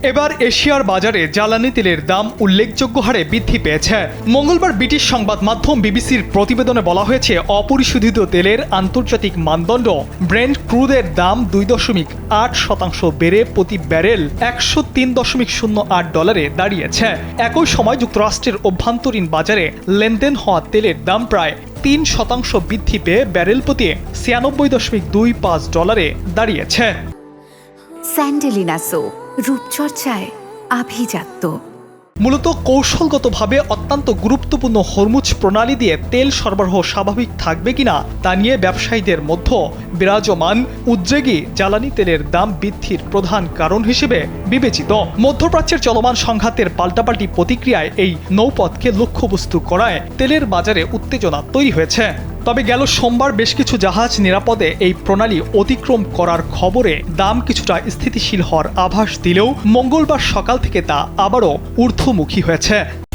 এবার এশিয়ার বাজারে জ্বালানি তেলের দাম উল্লেখযোগ্য হারে বৃদ্ধি পেয়েছে। মঙ্গলবার ব্রিটিশ সংবাদ মাধ্যম বিবিসির প্রতিবেদনে বলা হয়েছে, অপরিশোধিত তেলের আন্তর্জাতিক মানদণ্ড ব্রেন্ট ক্রুডের দাম 2.8% বেড়ে প্রতি ব্যারেল $103.08 দাঁড়িয়েছে। একই সময় যুক্তরাষ্ট্রের অভ্যন্তরীণ বাজারে লেনদেন হওয়া তেলের দাম প্রায় 3% বৃদ্ধি পেয়ে ব্যারেল প্রতি $96.25 দাঁড়িয়েছে। স্যান্ডেলিনা সো, রূপচর্চায় আভিজাত্য। মূলত কৌশলগতভাবে অত্যন্ত গুরুত্বপূর্ণ হরমুজ প্রণালী দিয়ে তেল সরবরাহ স্বাভাবিক থাকবে কিনা তা নিয়ে ব্যবসায়ীদের মধ্যে বিরাজমান উদ্বেগই জ্বালানি তেলের দাম বৃদ্ধির প্রধান কারণ হিসেবে বিবেচিত। মধ্যপ্রাচ্যের চলমান সংঘাতের পাল্টাপাল্টি প্রতিক্রিয়ায় এই নৌপথকে লক্ষ্যবস্তু করায় তেলের বাজারে উত্তেজনা তৈরি হয়েছে। তবে গেল সোমবার বেশ কিছু জাহাজ নিরাপদে এই প্রণালী অতিক্রম করার খবরে দাম কিছুটা স্থিতিশীল হওয়ার আভাস দিলেও মঙ্গলবার সকাল থেকে তা আবারও ঊর্ধ্বমুখী হয়েছে।